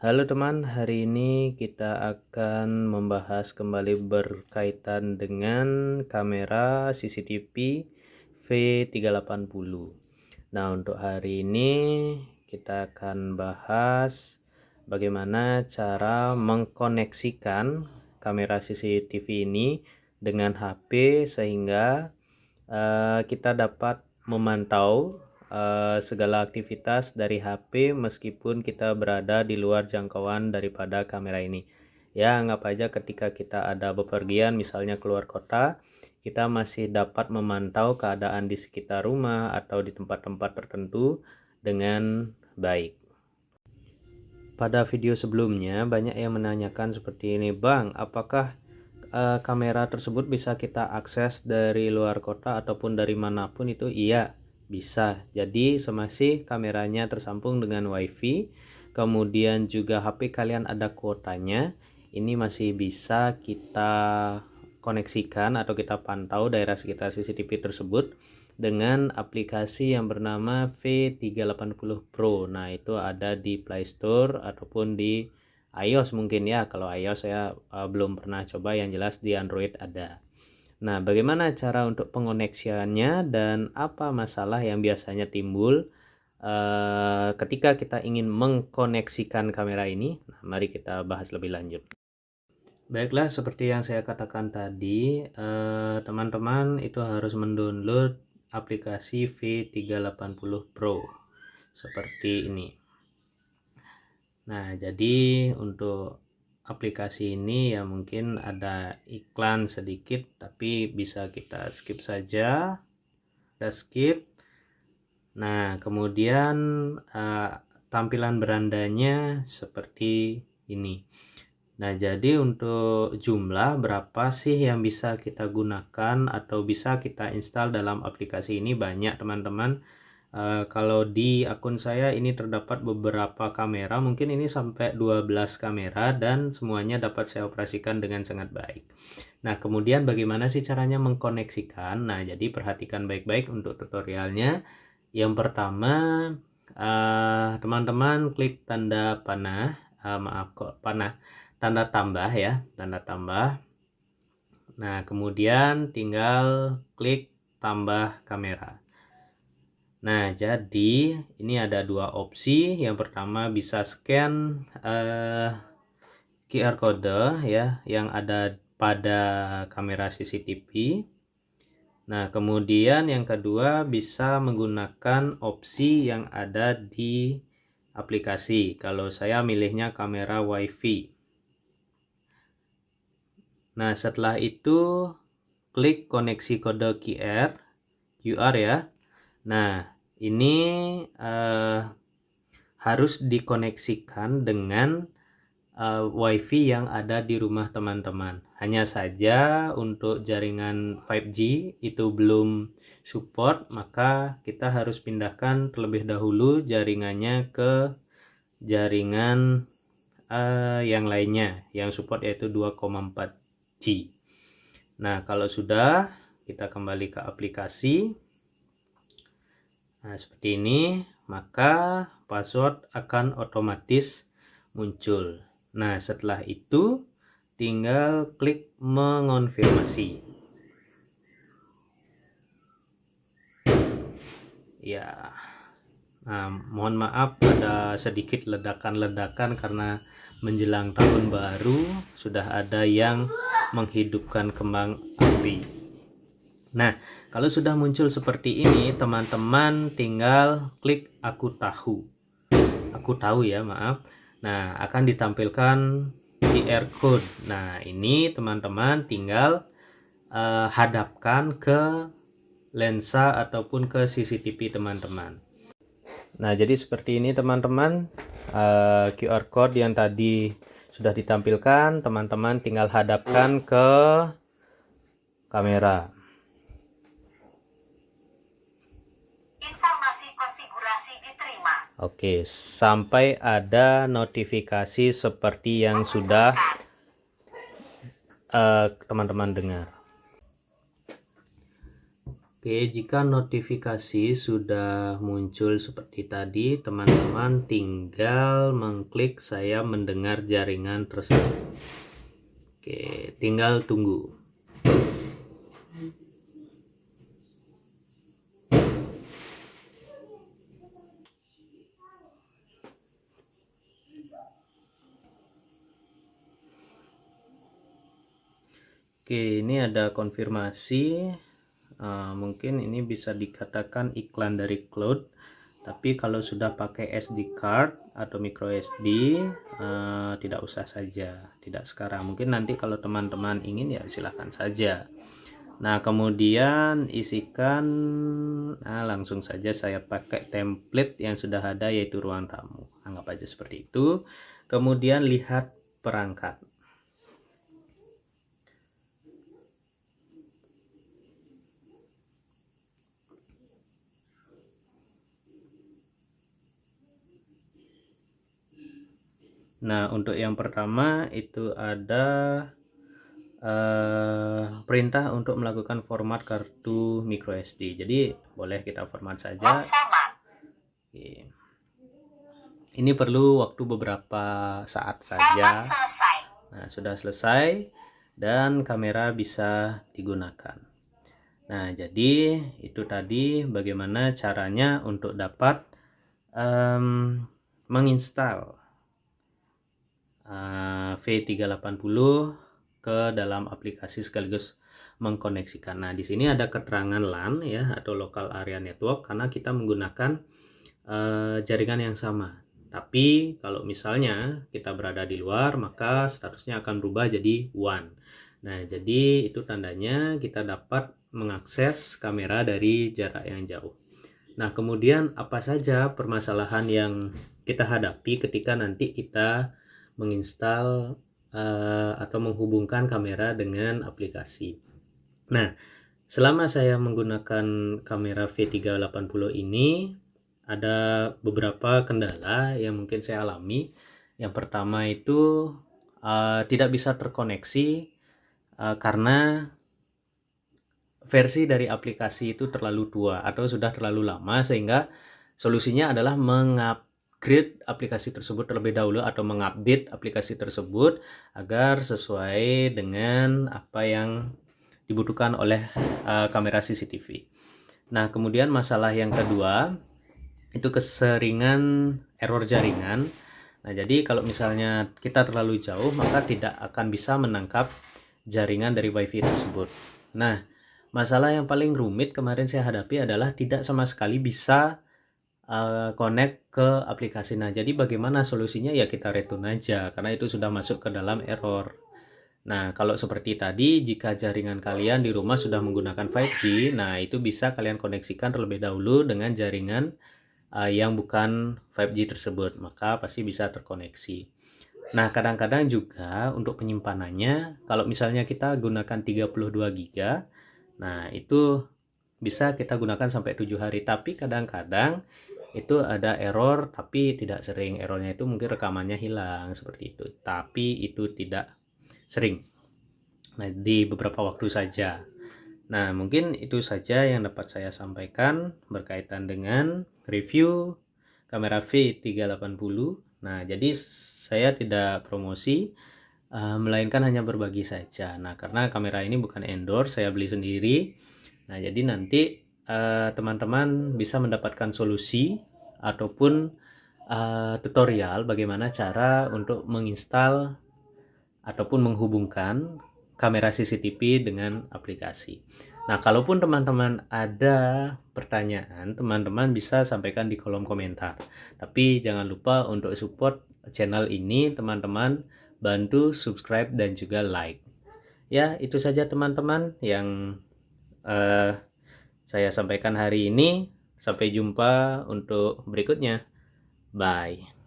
Halo teman, hari ini kita akan membahas kembali berkaitan dengan kamera CCTV V380. Nah, untuk hari ini kita akan bahas bagaimana cara mengkoneksikan kamera CCTV ini dengan HP sehingga kita dapat memantau segala aktivitas dari HP meskipun kita berada di luar jangkauan daripada kamera ini. Ya, anggap aja ketika kita ada bepergian misalnya keluar kota, kita masih dapat memantau keadaan di sekitar rumah atau di tempat-tempat tertentu dengan baik. Pada video sebelumnya banyak yang menanyakan seperti ini, Bang, apakah kamera tersebut bisa kita akses dari luar kota ataupun dari manapun? Itu iya, bisa. Jadi semasih kameranya tersambung dengan WiFi, kemudian juga HP kalian ada kuotanya, ini masih bisa kita koneksikan atau kita pantau daerah sekitar CCTV tersebut dengan aplikasi yang bernama V380 Pro. Nah, itu ada di Play Store ataupun di iOS mungkin ya. Kalau iOS saya belum pernah coba, yang jelas di Android ada. Nah, bagaimana cara untuk pengoneksiannya dan apa masalah yang biasanya timbul ketika kita ingin mengkoneksikan kamera ini? Nah, mari kita bahas lebih lanjut. Baiklah, seperti yang saya katakan tadi, teman-teman itu harus mendownload aplikasi V380 Pro seperti ini. Nah, jadi untuk aplikasi ini ya mungkin ada iklan sedikit, tapi bisa kita skip saja. Kita skip. Nah, kemudian tampilan berandanya seperti ini. Nah, jadi untuk jumlah berapa sih yang bisa kita gunakan atau bisa kita install dalam aplikasi ini banyak teman-teman. Kalau di akun saya ini terdapat beberapa kamera, mungkin ini sampai 12 kamera dan semuanya dapat saya operasikan dengan sangat baik. Nah, kemudian bagaimana sih caranya mengkoneksikan? Nah, jadi perhatikan baik-baik untuk tutorialnya. Yang pertama, teman-teman klik tanda panah, tanda tambah ya, tanda tambah. Nah, kemudian tinggal klik tambah kamera. Nah, jadi ini ada dua opsi. Yang pertama bisa scan QR code ya yang ada pada kamera CCTV. Nah, kemudian yang kedua bisa menggunakan opsi yang ada di aplikasi. Kalau saya milihnya kamera WiFi. Nah, setelah itu klik koneksi kode QR ya. Nah, ini harus dikoneksikan dengan WiFi yang ada di rumah teman-teman. Hanya saja untuk jaringan 5G itu belum support, maka kita harus pindahkan terlebih dahulu jaringannya ke jaringan yang lainnya yang support, yaitu 2,4G. Nah, kalau sudah, kita kembali ke aplikasi. Nah, seperti ini, maka password akan otomatis muncul. Nah, setelah itu tinggal klik mengonfirmasi. Ya. Nah, mohon maaf ada sedikit ledakan-ledakan karena menjelang tahun baru sudah ada yang menghidupkan kembang api. Nah, kalau sudah muncul seperti ini, teman-teman tinggal klik aku tahu. Aku tahu ya, maaf. Nah, akan ditampilkan QR code. Nah, ini teman-teman tinggal hadapkan ke lensa ataupun ke CCTV teman-teman. Nah, jadi seperti ini teman-teman, QR code yang tadi sudah ditampilkan, teman-teman tinggal hadapkan ke kamera. Informasi konfigurasi diterima. Oke, sampai ada notifikasi seperti yang sudah teman-teman dengar. Oke, jika notifikasi sudah muncul seperti tadi, teman-teman tinggal mengklik saya mendengar jaringan tersebut. Oke, tinggal tunggu. Oke, ini ada konfirmasi. Mungkin ini bisa dikatakan iklan dari cloud, tapi kalau sudah pakai SD card atau micro SD tidak usah saja, tidak sekarang, mungkin nanti kalau teman-teman ingin ya silahkan saja. Nah, kemudian isikan, langsung saja saya pakai template yang sudah ada, yaitu ruang tamu, anggap aja seperti itu. Kemudian lihat perangkat. Nah, untuk yang pertama itu ada perintah untuk melakukan format kartu micro SD. Jadi boleh kita format saja. Oke. Ini perlu waktu beberapa saat saja. Nah, sudah selesai dan kamera bisa digunakan. Nah, jadi itu tadi bagaimana caranya untuk dapat menginstal V380 ke dalam aplikasi sekaligus mengkoneksikan. Nah, di sini ada keterangan LAN ya, atau local area network, karena kita menggunakan jaringan yang sama. Tapi kalau misalnya kita berada di luar, maka statusnya akan berubah jadi WAN. Nah, jadi itu tandanya kita dapat mengakses kamera dari jarak yang jauh. Nah, kemudian apa saja permasalahan yang kita hadapi ketika nanti kita menginstal atau menghubungkan kamera dengan aplikasi. Nah, selama saya menggunakan kamera V380 ini, ada beberapa kendala yang mungkin saya alami. Yang pertama itu tidak bisa terkoneksi karena versi dari aplikasi itu terlalu tua atau sudah terlalu lama, sehingga solusinya adalah mengupgrade aplikasi tersebut terlebih dahulu atau mengupdate aplikasi tersebut agar sesuai dengan apa yang dibutuhkan oleh kamera CCTV. Nah, kemudian masalah yang kedua itu keseringan error jaringan. Nah, jadi kalau misalnya kita terlalu jauh, maka tidak akan bisa menangkap jaringan dari WiFi tersebut. Nah, masalah yang paling rumit kemarin saya hadapi adalah tidak sama sekali bisa connect ke aplikasi. Nah, jadi bagaimana solusinya? Ya kita return aja, karena itu sudah masuk ke dalam error. Nah, kalau seperti tadi, jika jaringan kalian di rumah sudah menggunakan 5G, nah itu bisa kalian koneksikan terlebih dahulu dengan jaringan yang bukan 5G tersebut, maka pasti bisa terkoneksi. Nah, kadang-kadang juga untuk penyimpanannya, kalau misalnya kita gunakan 32 GB, nah itu bisa kita gunakan sampai 7 hari. Tapi kadang-kadang itu ada error, tapi tidak sering. Errornya itu mungkin rekamannya hilang, seperti itu. Tapi itu tidak sering. Nah, di beberapa waktu saja. Nah, mungkin itu saja yang dapat saya sampaikan berkaitan dengan review kamera V380. Nah, jadi saya tidak promosi, melainkan hanya berbagi saja. Nah, karena kamera ini bukan endorse, saya beli sendiri. Nah, jadi nanti teman-teman bisa mendapatkan solusi ataupun tutorial bagaimana cara untuk menginstal ataupun menghubungkan kamera CCTV dengan aplikasi. Nah, kalaupun teman-teman ada pertanyaan, teman-teman bisa sampaikan di kolom komentar. Tapi jangan lupa untuk support channel ini, teman-teman bantu subscribe dan juga like. Ya, itu saja teman-teman yang saya sampaikan hari ini. Sampai jumpa untuk berikutnya. Bye.